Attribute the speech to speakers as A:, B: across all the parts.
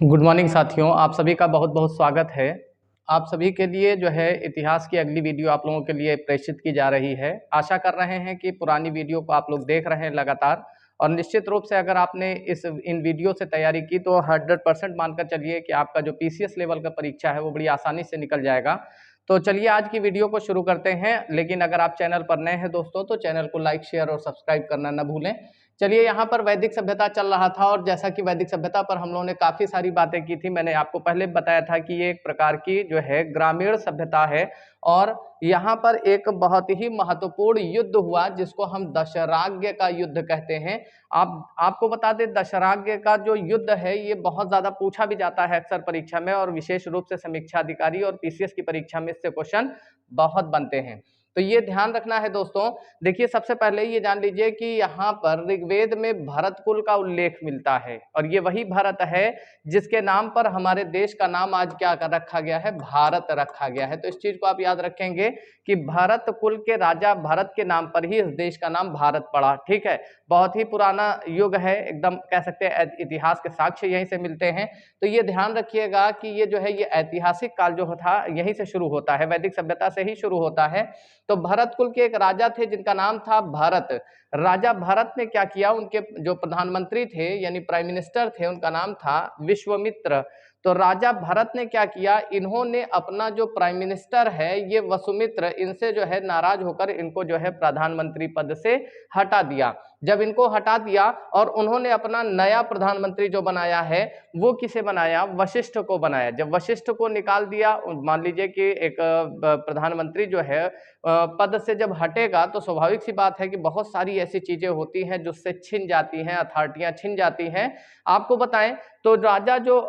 A: Good morning साथियों, आप सभी का बहुत बहुत स्वागत है। आप सभी के लिए जो है इतिहास की अगली वीडियो आप लोगों के लिए प्रेषित की जा रही है। आशा कर रहे हैं कि पुरानी वीडियो को आप लोग देख रहे हैं लगातार, और निश्चित रूप से अगर आपने इन वीडियो से तैयारी की तो 100% मानकर चलिए कि आपका जो पीसीएस लेवल का परीक्षा है वो बड़ी आसानी से निकल जाएगा। तो चलिए आज की वीडियो को शुरू करते हैं। लेकिन अगर आप चैनल पर नए हैं दोस्तों तो चैनल को लाइक, शेयर और सब्सक्राइब करना न भूलें। चलिए, यहाँ पर वैदिक सभ्यता चल रहा था, और जैसा कि वैदिक सभ्यता पर हम लोगों ने काफी सारी बातें की थी। मैंने आपको पहले बताया था कि ये एक प्रकार की जो है ग्रामीण सभ्यता है, और यहाँ पर एक बहुत ही महत्वपूर्ण युद्ध हुआ जिसको हम दशराग्य का युद्ध कहते हैं। आपको बता दें, दशराग्य का जो युद्ध है ये बहुत ज्यादा पूछा भी जाता है अक्सर परीक्षा में, और विशेष रूप से समीक्षा अधिकारी और पीसीएस की परीक्षा में इससे क्वेश्चन बहुत बनते हैं। तो ये ध्यान रखना है दोस्तों। देखिए, सबसे पहले ये जान लीजिए कि यहाँ पर ऋग्वेद में भरत कुल का उल्लेख मिलता है, और ये वही भरत है जिसके नाम पर हमारे देश का नाम आज क्या कर रखा गया है, भारत रखा गया है। तो इस चीज को आप याद रखेंगे कि भरत कुल के राजा भरत के नाम पर ही इस देश का नाम भारत पड़ा। ठीक है, बहुत ही पुराना युग है, एकदम कह सकते हैं इतिहास के साक्ष्य यहीं से मिलते हैं। तो ये ध्यान रखिएगा कि ये जो है ये ऐतिहासिक काल जो था यहीं से शुरू होता है, वैदिक सभ्यता से ही शुरू होता है। तो भरत कुल के एक राजा थे जिनका नाम था भरत। राजा भरत ने क्या किया, उनके जो प्रधानमंत्री थे यानी प्राइम मिनिस्टर थे उनका नाम था विश्वामित्र। तो राजा भरत ने क्या किया, इन्होंने अपना जो प्राइम मिनिस्टर है ये वसुमित्र, इनसे जो है नाराज होकर इनको जो है प्रधानमंत्री पद से हटा दिया। जब इनको हटा दिया और उन्होंने अपना नया प्रधानमंत्री जो बनाया है वो किसे बनाया, वशिष्ठ को बनाया। जब वशिष्ठ को निकाल दिया, मान लीजिए कि एक प्रधानमंत्री जो है पद से जब हटेगा तो स्वाभाविक सी बात है कि बहुत सारी ऐसी चीजें होती हैं जो उससे छिन जाती हैं, अथॉरिटियां छिन जाती हैं। आपको बताएं तो राजा जो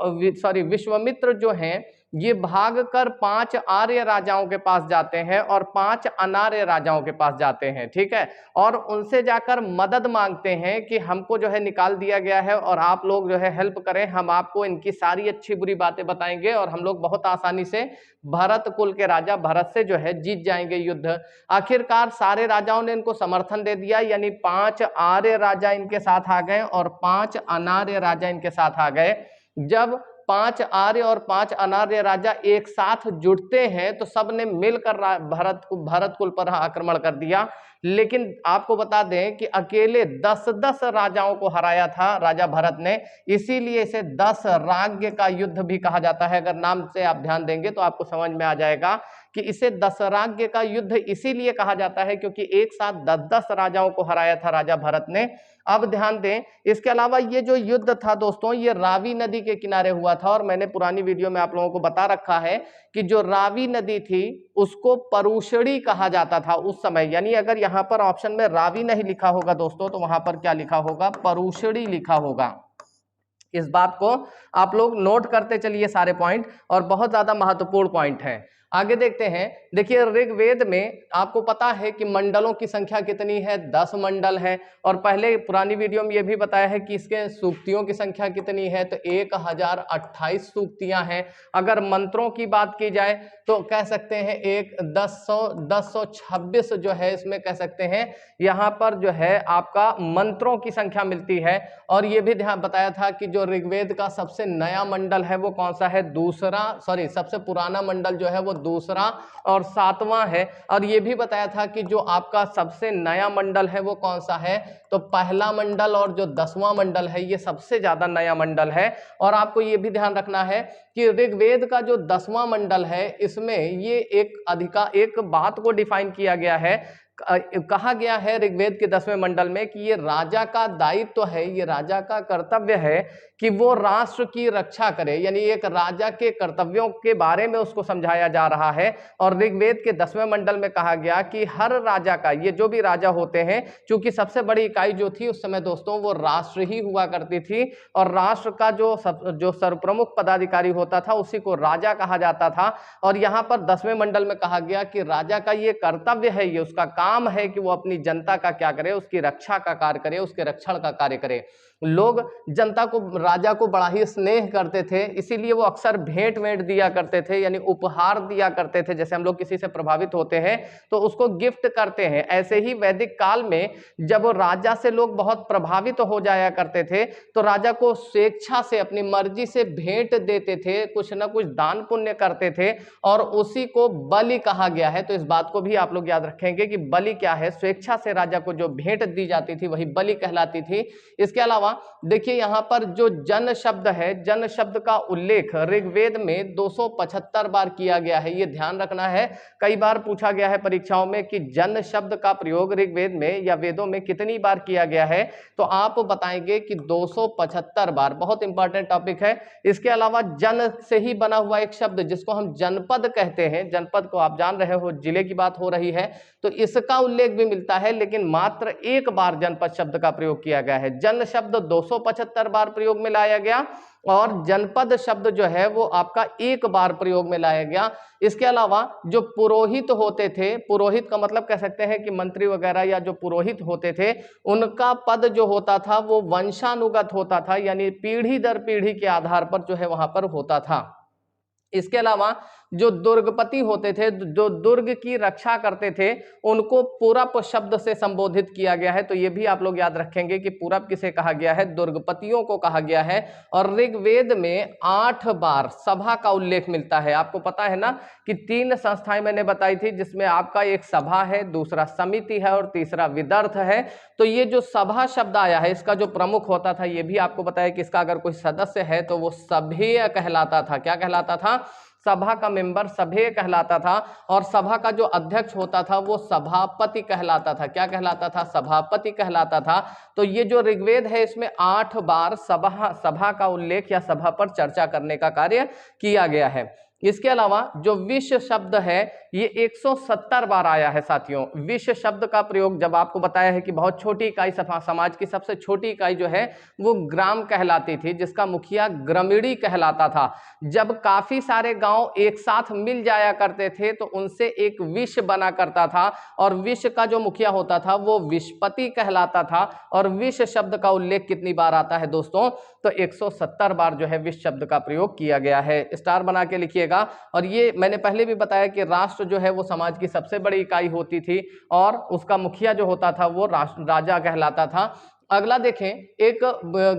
A: विश्वामित्र जो हैं ये भागकर 5 आर्य राजाओं के पास जाते हैं और 5 अनार्य राजाओं के पास जाते हैं। ठीक है, और उनसे जाकर मदद मांगते हैं कि हमको जो है निकाल दिया गया है और आप लोग जो है हेल्प करें, हम आपको इनकी सारी अच्छी बुरी बातें बताएंगे और हम लोग बहुत आसानी से भरत कुल के राजा भरत से जो है जीत जाएंगे युद्ध। आखिरकार सारे राजाओं ने इनको समर्थन दे दिया, यानी 5 आर्य राजा इनके साथ आ गए और 5 अनार्य राजा इनके साथ आ गए। जब 5 आर्य और 5 अनार्य राजा एक साथ जुड़ते हैं तो सबने मिलकर भरत कुल पर आक्रमण कर दिया। लेकिन आपको बता दें कि अकेले 10-10 राजाओं को हराया था राजा भरत ने, इसीलिए इसे 10 राज्य का युद्ध भी कहा जाता है। अगर नाम से आप ध्यान देंगे तो आपको समझ में आ जाएगा कि इसे 10 राज्य का युद्ध इसीलिए कहा जाता है क्योंकि एक साथ 10-10 राजाओं को हराया था राजा भरत ने। अब ध्यान दें, इसके अलावा ये जो युद्ध था दोस्तों ये रावी नदी के किनारे हुआ था, और मैंने पुरानी वीडियो में आप लोगों को बता रखा है कि जो रावी नदी थी उसको परुषणी कहा जाता था उस समय। यानी अगर यहाँ पर ऑप्शन में रावी नहीं लिखा होगा दोस्तों तो वहां पर क्या लिखा होगा, परुषणी लिखा होगा। इस बात को आप लोग नोट करते चलिए सारे पॉइंट, और बहुत ज्यादा महत्वपूर्ण पॉइंट है। आगे देखते हैं। देखिए, ऋग्वेद में आपको पता है कि मंडलों की संख्या कितनी है, 10 मंडल है। और पहले पुरानी वीडियो में यह भी बताया है कि इसके सूक्तियों की संख्या कितनी है, तो 1028 सूक्तियां हैं। अगर मंत्रों की बात की जाए तो कह सकते हैं 1026 जो है इसमें कह सकते हैं यहाँ पर जो है आपका मंत्रों की संख्या मिलती है। और ये भी ध्यान बताया था कि जो ऋग्वेद का सबसे नया मंडल है वो कौन सा है, सबसे पुराना मंडल जो है वो दूसरा और 7वां है। और ये भी बताया था कि जो आपका सबसे नया मंडल है वो कौन सा है, तो पहला मंडल, और जो 10वां मंडल है ये सबसे ज्यादा नया मंडल है। और आपको ये भी ध्यान रखना है कि ऋग्वेद का जो 10वां मंडल है इसमें ये एक बात को डिफाइन किया गया है, कहा गया है ऋग्वेद के 10वें मंडल में कि ये राजा का दायित्व है, ये राजा का कर्तव्य है कि वो राष्ट्र की रक्षा करे। यानी एक राजा के कर्तव्यों के बारे में उसको समझाया जा रहा है। और ऋग्वेद के 10वें मंडल में कहा गया कि हर राजा का, ये जो भी राजा होते हैं, चूंकि सबसे बड़ी इकाई जो थी उस समय दोस्तों वो राष्ट्र ही हुआ करती थी, और राष्ट्र का जो सर्वप्रमुख पदाधिकारी होता था उसी को राजा कहा जाता था। और यहाँ पर 10वें मंडल में कहा गया कि राजा का ये कर्तव्य है, ये उसका काम है कि वो अपनी जनता का क्या करे, उसकी रक्षा का कार्य करे, उसके रक्षण का कार्य करे। लोग जनता को, राजा को बड़ा ही स्नेह करते थे, इसीलिए वो अक्सर भेंट वेंट दिया करते थे, यानी उपहार दिया करते थे। जैसे हम लोग किसी से प्रभावित होते हैं तो उसको गिफ्ट करते हैं, ऐसे ही वैदिक काल में जब राजा से लोग बहुत प्रभावित हो जाया करते थे तो राजा को स्वेच्छा से, अपनी मर्जी से भेंट देते थे, कुछ ना कुछ दान पुण्य करते थे, और उसी को बलि कहा गया है। तो इस बात को भी आप लोग याद रखेंगे कि बलि क्या है, स्वेच्छा से राजा को जो भेंट दी जाती थी वही बलि कहलाती थी। इसके अलावा देखिए यहाँ पर जो जन शब्द है, जन शब्द का उल्लेख ऋग्वेद में 275 बार किया गया है। ये ध्यान रखना है, कई बार पूछा गया है परीक्षाओं में कि जन शब्द का प्रयोग ऋग्वेद में या वेदों में कितनी बार किया गया है, तो आप बताएंगे कि 275 बार। बहुत इंपॉर्टेंट टॉपिक है। इसके अलावा जन से ही बना हुआ एक शब्द जिसको हम जनपद कहते हैं, जनपद को आप जान रहे हो, जिले की बात हो रही है, तो इसका उल्लेख भी मिलता है, लेकिन मात्र एक बार जनपद शब्द का प्रयोग किया गया है। जन शब्द 275 बार प्रयोग में लाया गया और जनपद शब्द जो है वो आपका एक बार प्रयोग में लाया गया। इसके अलावा जो पुरोहित होते थे, पुरोहित का मतलब कह सकते हैं कि मंत्री वगैरह या जो पुरोहित होते थे, उनका पद जो होता था वो वंशानुगत होता था, यानी पीढ़ी दर पीढ़ी के आधार पर जो है वहां पर होता था। इसके अलावा जो दुर्गपति होते थे, जो दुर्ग की रक्षा करते थे, उनको पूरब शब्द से संबोधित किया गया है। तो ये भी आप लोग याद रखेंगे कि पूरब किसे कहा गया है, दुर्गपतियों को कहा गया है। और ऋग्वेद में 8 बार सभा का उल्लेख मिलता है। आपको पता है ना कि 3 संस्थाएं मैंने बताई थी, जिसमें आपका एक सभा है, दूसरा समिति है और तीसरा विदर्थ है। तो ये जो सभा शब्द आया है, इसका जो प्रमुख होता था, ये भी आपको बताया कि इसका अगर कोई सदस्य है तो वो सभेय कहलाता था। क्या कहलाता था? सभा का मेंबर सभेय कहलाता था। और सभा का जो अध्यक्ष होता था वो सभापति कहलाता था। क्या कहलाता था? सभापति कहलाता था। तो ये जो ऋग्वेद है इसमें 8 बार सभा का उल्लेख या सभा पर चर्चा करने का कार्य किया गया है। इसके अलावा जो विश्व शब्द है ये 170 बार आया है साथियों। विश्व शब्द का प्रयोग, जब आपको बताया है कि बहुत छोटी इकाई, समाज की सबसे छोटी इकाई जो है वो ग्राम कहलाती थी, जिसका मुखिया ग्रामीणी कहलाता था। जब काफी सारे गांव एक साथ मिल जाया करते थे तो उनसे एक विश्व बना करता था, और विश्व का जो मुखिया होता था वो विश्वपति कहलाता था। और विश्व शब्द का उल्लेख कितनी बार आता है दोस्तों? तो 170 बार जो है विश्व शब्द का प्रयोग किया गया है। स्टार बना के लिखिएगा। और ये मैंने पहले भी बताया कि राष्ट्र जो है वो समाज की सबसे बड़ी इकाई होती थी, और उसका मुखिया जो होता था वो राजा कहलाता था। अगला देखें, एक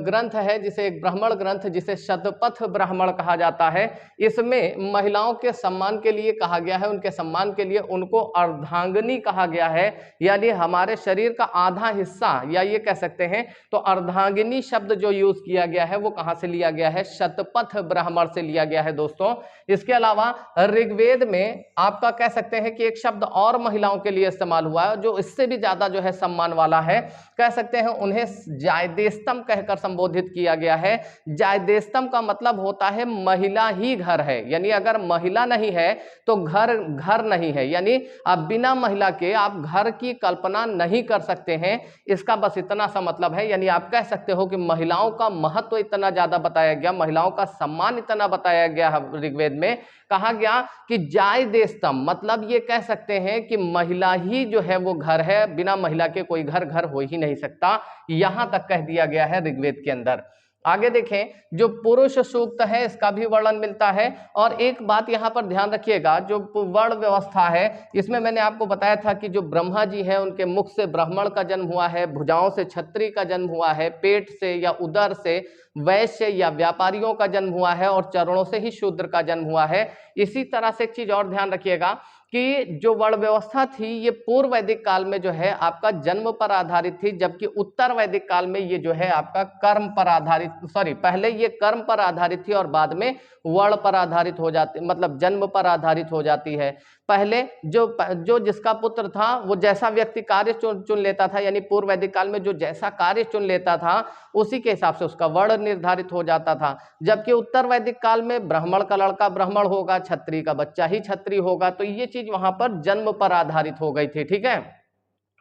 A: ग्रंथ है जिसे एक ब्राह्मण ग्रंथ, जिसे शतपथ ब्राह्मण कहा जाता है। इसमें महिलाओं के सम्मान के लिए कहा गया है, उनके सम्मान के लिए उनको अर्धांगिनी कहा गया है, यानी हमारे शरीर का आधा हिस्सा, या ये कह सकते हैं तो अर्धांगिनी शब्द जो यूज किया गया है वो कहाँ से लिया गया है? शतपथ ब्राह्मण से लिया गया है दोस्तों। इसके अलावा ऋग्वेद में आपका कह सकते हैं कि एक शब्द और महिलाओं के लिए इस्तेमाल हुआ है जो इससे भी ज्यादा जो है सम्मान वाला है। कह सकते हैं उन्हें जायदेस्तम कहकर संबोधित किया गया है। जायदेस्तम का मतलब होता है महिला ही घर है, यानी अगर महिला नहीं है तो घर घर नहीं है, यानी आप बिना महिला के आप घर की कल्पना नहीं कर सकते हैं। इसका बस इतना सा मतलब है, यानी आप कह सकते हो कि महिलाओं का महत्व इतना ज्यादा बताया गया, महिलाओं का सम्मान इतना बताया गया है। ऋग्वेद में कहा गया कि जायदेस्तम, मतलब ये कह सकते हैं कि महिला ही जो है वो घर है, बिना महिला के कोई घर घर हो ही नहीं सकता, यहां तक कह दिया गया है ऋग्वेद के अंदर। आगे देखें, जो पुरुष सूक्त है इसका भी वर्णन मिलता है। और एक बात यहां पर ध्यान रखिएगा, जो वर्ण व्यवस्था है इसमें मैंने आपको बताया था कि जो ब्रह्मा जी है उनके मुख से ब्राह्मण का जन्म हुआ है, भुजाओं से क्षत्रिय का जन्म हुआ है, पेट से या उदर से वैश्य या व्यापारियों का जन्म हुआ है, और चरणों से ही शूद्र का जन्म हुआ है। इसी तरह से एक चीज और ध्यान रखिएगा कि जो वर्ण व्यवस्था थी ये पूर्व वैदिक काल में जो है आपका जन्म पर आधारित थी, जबकि उत्तर वैदिक काल में ये जो है आपका कर्म पर आधारित, पहले ये कर्म पर आधारित थी और बाद में वर्ण पर आधारित हो जाती, मतलब जन्म पर आधारित हो जाती है। पहले जो जिसका पुत्र था वो जैसा व्यक्ति कार्य चुन लेता था, यानी पूर्व वैदिक काल में जो जैसा कार्य चुन लेता था उसी के हिसाब से उसका वर्ण निर्धारित हो जाता था। जबकि उत्तर वैदिक काल में ब्राह्मण का लड़का ब्राह्मण होगा, क्षत्रिय का बच्चा ही क्षत्रिय होगा। तो ये चीज वहां पर जन्म पर आधारित हो गई थी। ठीक है।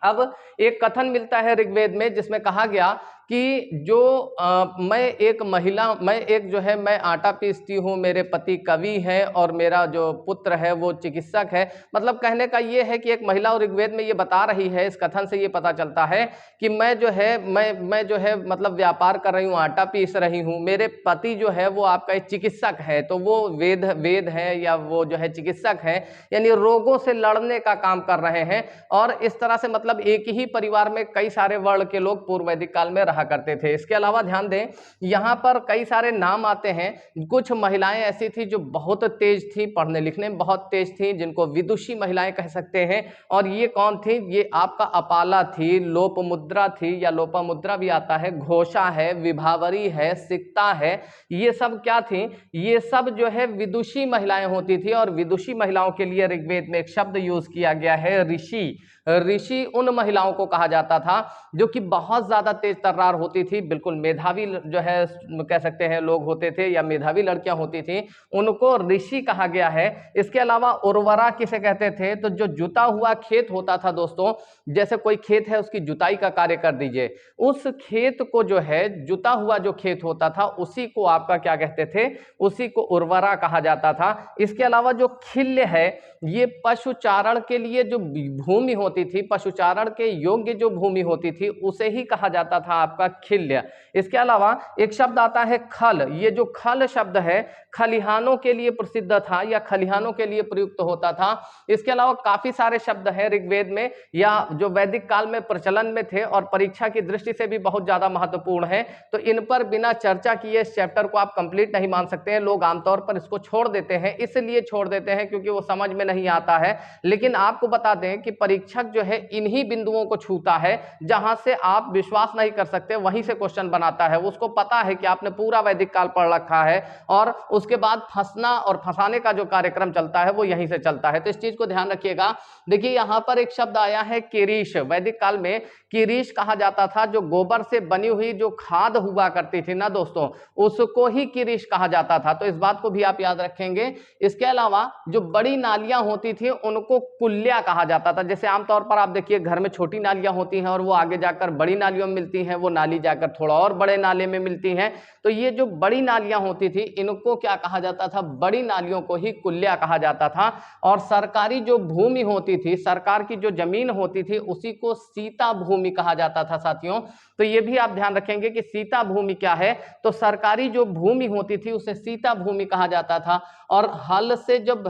A: अब एक कथन मिलता है ऋग्वेद में जिसमें कहा गया कि कि जो मैं एक जो है मैं आटा पीसती हूँ, मेरे पति कवि है और मेरा जो पुत्र है वो चिकित्सक है। मतलब कहने का ये है कि एक महिला और ऋग्वेद में ये बता रही है, इस कथन से ये पता चलता है कि मैं जो है मतलब व्यापार कर रही हूँ, आटा पीस रही हूँ, मेरे पति जो है वो आपका एक चिकित्सक है, तो वो वेद है या वो जो है चिकित्सक है, यानी रोगों से लड़ने का काम कर रहे हैं। और इस तरह से मतलब एक ही परिवार में कई सारे वर्ण के लोग पूर्व वैदिक काल में रहा करते थे। इसके अलावा ध्यान दें, यहाँ पर कई सारे नाम आते हैं। कुछ महिलाएं ऐसी थी जो बहुत तेज थी, पढ़ने लिखने में बहुत तेज थी, जिनको विदुषी महिलाएं कह सकते हैं। और ये कौन थी? ये आपका अपाला थी, लोपमुद्रा थी या लोपामुद्रा भी आता है, घोषा है, विभावरी है, सिक्ता है। ये सब क्या थी? ये सब जो है विदुषी महिलाएं होती थी। और विदुषी महिलाओं के लिए ऋग्वेद में एक शब्द यूज किया गया है, ऋषि। ऋषि उन महिलाओं को कहा जाता था जो कि बहुत ज्यादा तेज तर्रार होती थी, बिल्कुल मेधावी जो है कह सकते हैं लोग होते थे या मेधावी लड़कियां होती थी, उनको ऋषि कहा गया है। इसके अलावा उर्वरा किसे कहते थे? तो जो जुता हुआ खेत होता था दोस्तों, जैसे कोई खेत है उसकी जुताई का कार्य कर दीजिए, उस खेत को जो है जुता हुआ जो खेत होता था उसी को आपका क्या कहते थे? उसी को उर्वरा कहा जाता था। इसके अलावा जो खिल्य है, ये पशुचारण के लिए जो भूमि होती थी, पशुचारण के योग्य जो भूमि होती थी उसे ही कहा जाता था आपका खिल्य। इसके अलावा एक शब्द आता है खल। ये जो खल शब्द है खलिहानों के लिए प्रसिद्ध था या खलिहानों के लिए प्रयुक्त होता था। इसके अलावा काफी सारे शब्द हैं ऋग्वेद में या जो वैदिक काल में प्रचलन में थे और परीक्षा की दृष्टि से भी बहुत ज्यादा महत्वपूर्ण है। तो इन पर बिना चर्चा किए इस चैप्टर को आप कंप्लीट नहीं मान सकते हैं। लोग आमतौर पर इसको छोड़ देते हैं, इसलिए छोड़ देते हैं क्योंकि वो समझ में नहीं आता है। लेकिन आपको बता दें कि परीक्षक जो है इन्हीं बिंदुओं को छूता है जहां से आप विश्वास नहीं कर सकते, वहीं से क्वेश्चन बनाता है। उसको पता है कि आपने पूरा वैदिक काल पढ़ रखा है और उसके बाद फंसना और फंसाने का जो कार्यक्रम चलता है वो यहीं से चलता है। तो इस चीज को ध्यान रखिएगा। देखिए यहां पर एक शब्द आया है किरीश। वैदिक काल में किरीश कहा जाता था, जो गोबर से बनी हुई जो खाद हुआ करती थी ना दोस्तों, उसको ही किरीश कहा जाता था। तो इस बात को भी आप याद रखेंगे। इसके अलावा जो बड़ी नालियां होती थी उनको कुल्या कहा जाता था। जैसे आमतौर पर आप देखिए घर में छोटी नालियां होती हैं और वो आगे जाकर बड़ी नालियों में मिलती हैं, वो नाली जाकर थोड़ा और बड़े नाले में मिलती हैं। तो ये जो बड़ी नालियां होती थी इनको क्या कहा जाता था? बड़ी नालियों को ही कुल्या कहा जाता था। और सरकारी जो भूमि होती थी, सरकार की जो जमीन होती थी, उसी को सीता भूमि कहा जाता था साथियों। तो ये भी आप ध्यान रखेंगे कि सीता भूमि क्या है। तो सरकारी जो भूमि होती थी उसे सीता भूमि कहा जाता था। और हल से जब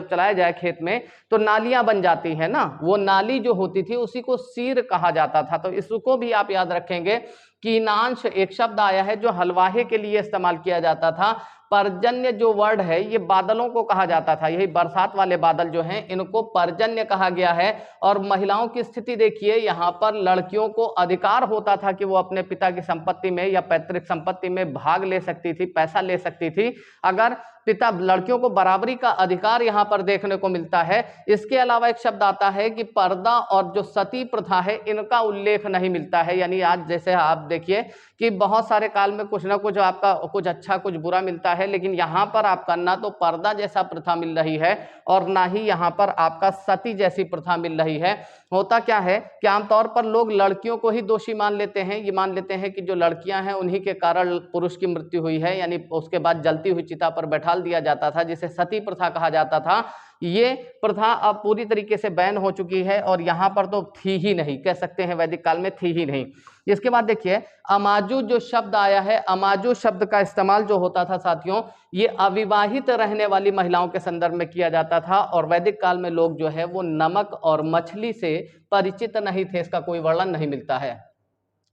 A: चलाया जाए खेत में तो नालियां बन जाती है ना, वो नाली जो होती थी उसी को सीर कहा जाता था। तो इसको भी आप याद रखेंगे। कीनांश एक शब्द आया है जो हलवाहे के लिए इस्तेमाल किया जाता था। पर्जन्य जो वर्ड है ये बादलों को कहा जाता था, यही बरसात वाले बादल जो हैं इनको पर्जन्य कहा गया है। और महिलाओं की स्थिति देखिए, यहाँ पर लड़कियों को अधिकार होता था कि वो अपने पिता की संपत्ति में या पैतृक संपत्ति में भाग ले सकती थी, पैसा ले सकती थी, अगर पिता लड़कियों को बराबरी का अधिकार यहाँ पर देखने को मिलता है। इसके अलावा एक शब्द आता है कि पर्दा और जो सती प्रथा है इनका उल्लेख नहीं मिलता है। यानी आज जैसे आप देखिए कि बहुत सारे काल में कुछ ना कुछ आपका कुछ अच्छा कुछ बुरा मिलता है, लेकिन यहाँ पर आपका ना तो पर्दा जैसा प्रथा मिल रही है और ना ही यहाँ पर आपका सती जैसी प्रथा मिल रही है। होता क्या है कि आमतौर पर लोग लड़कियों को ही दोषी मान लेते हैं। ये मान लेते हैं कि जो लड़कियां हैं उन्हीं के कारण पुरुष की मृत्यु हुई है, यानी उसके बाद जलती हुई चिता पर बैठा दिया जाता था, जिसे सती प्रथा कहा जाता था। ये प्रथा अब पूरी तरीके से बैन हो चुकी है और यहाँ पर तो थी ही नहीं, कह सकते हैं वैदिक काल में थी ही नहीं। इसके बाद देखिए अमाजु जो शब्द आया है, अमाजु शब्द का इस्तेमाल जो होता था साथियों, ये अविवाहित रहने वाली महिलाओं के संदर्भ में किया जाता था। और वैदिक काल में लोग जो है वो नमक और मछली से परिचित नहीं थे, इसका कोई वर्णन नहीं मिलता है।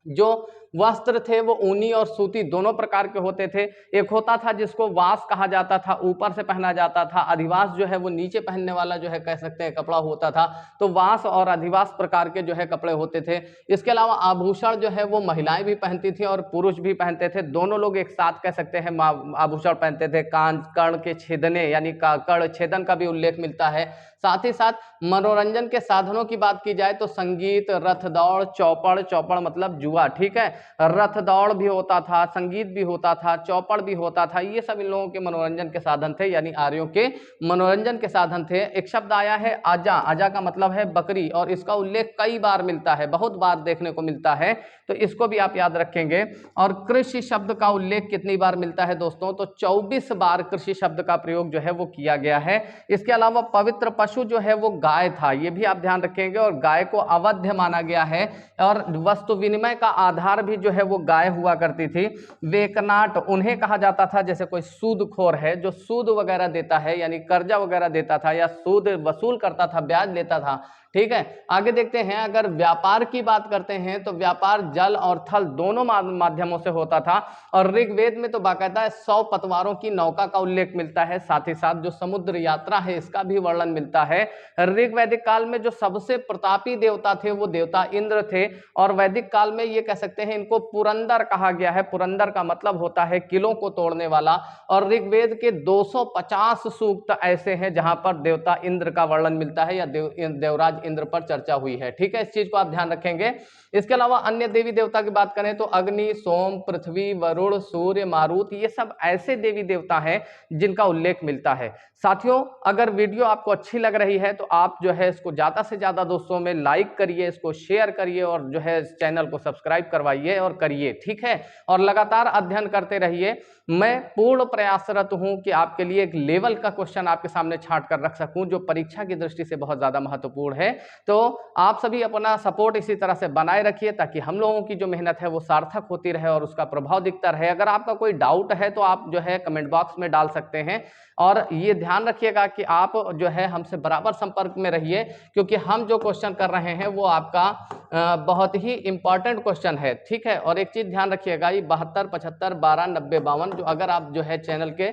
A: जो वस्त्र थे वो ऊनी और सूती दोनों प्रकार के होते थे। एक होता था जिसको वास कहा जाता था, ऊपर से पहना जाता था। अधिवास जो है वो नीचे पहनने वाला जो है कह सकते हैं कपड़ा होता था। तो वास और अधिवास प्रकार के जो है कपड़े होते थे। इसके अलावा आभूषण जो है वो महिलाएं भी पहनती थी और पुरुष भी पहनते थे, दोनों लोग एक साथ कह सकते हैं आभूषण पहनते थे। कान कर्ण के छेदने यानी कर्ण छेदन का भी उल्लेख मिलता है। साथ ही साथ मनोरंजन के साधनों की बात की जाए तो संगीत, रथ दौड़, चौपड़, चौपड़ मतलब जुआ, ठीक है, रथ दौड़ भी होता था, संगीत भी होता था, चौपड़ भी होता था। ये सब इन लोगों के मनोरंजन के साधन थे, यानी आर्यों के मनोरंजन के साधन थे। एक शब्द आया है आजा, आजा का मतलब है बकरी, और इसका उल्लेख कई बार मिलता है, बहुत बार देखने को मिलता है, तो इसको भी आप याद रखेंगे। और कृषि शब्द का उल्लेख कितनी बार मिलता है दोस्तों, तो 24 बार कृषि शब्द का प्रयोग जो है वो किया गया है। इसके अलावा पवित्र पशु जो है वो गाय था, ये भी आप ध्यान रखेंगे, और गाय को अवध्य माना गया है, और वस्तु विनिमय का आधार भी जो है वो गाय हुआ करती थी। वेकनाट उन्हें कहा जाता था, जैसे कोई सूदखोर है जो सूद वगैरह देता है, यानी कर्जा वगैरह देता था या सूद वसूल करता था, ब्याज लेता था। ठीक है, आगे देखते हैं। अगर व्यापार की बात करते हैं तो व्यापार जल और थल दोनों माध्यमों से होता था, और ऋग्वेद में तो बाकायदा 100 पतवारों की नौका का उल्लेख मिलता है, साथ ही साथ जो समुद्र यात्रा है इसका भी वर्णन मिलता है। ऋग्वैदिक काल में जो सबसे प्रतापी देवता थे वो देवता इंद्र थे, और वैदिक काल में ये कह सकते हैं इनको पुरंदर कहा गया है। पुरंदर का मतलब होता है किलों को तोड़ने वाला, और ऋग्वेद के 250 सूक्त ऐसे हैं जहां पर देवता इंद्र का वर्णन मिलता है, या देवराज इंद्र पर चर्चा हुई है। ठीक है, इस चीज को आप ध्यान रखेंगे। इसके अलावा अन्य देवी देवता की बात करें तो अग्नि, सोम, पृथ्वी, वरुण, सूर्य, मारुत, ये सब ऐसे देवी देवता हैं जिनका उल्लेख मिलता है। साथियों, अगर वीडियो आपको अच्छी लग रही है तो आप जो है इसको ज्यादा से ज्यादा दोस्तों में लाइक करिए, इसको शेयर करिए, और जो है इस चैनल को सब्सक्राइब करवाइए और करिए। ठीक है, और लगातार अध्ययन करते रहिए। मैं पूर्ण प्रयासरत हूं कि आपके लिए एक लेवल का क्वेश्चन आपके सामने छांट कर रख सकूं जो परीक्षा की दृष्टि से बहुत ज्यादा महत्वपूर्ण है। तो आप सभी अपना सपोर्ट इसी तरह से बनाए रखिए, ताकि हम लोगों की जो मेहनत है वो सार्थक होती रहे और उसका प्रभाव दिखता रहे। अगर आपका कोई डाउट है तो आप जो है कमेंट बॉक्स में डाल सकते हैं, और ये ध्यान रखिएगा कि आप जो है हमसे बराबर संपर्क में रहिए, क्योंकि हम जो क्वेश्चन कर रहे हैं वो आपका बहुत ही इंपॉर्टेंट क्वेश्चन है। ठीक है, और एक चीज ध्यान रखिएगा, ये 72 75 12 90 52 जो अगर आप जो है चैनल के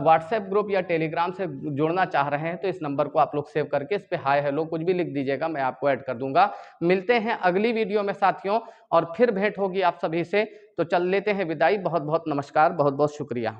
A: व्हाट्सएप ग्रुप या टेलीग्राम से जुड़ना चाह रहे हैं तो इस नंबर को आप लोग सेव करके इस पे हाय हेलो कुछ भी लिख दीजिएगा, मैं आपको ऐड कर दूंगा। मिलते हैं अगली वीडियो में साथियों, और फिर भेंट होगी आप सभी से। तो चल लेते हैं विदाई। बहुत बहुत नमस्कार, बहुत बहुत शुक्रिया।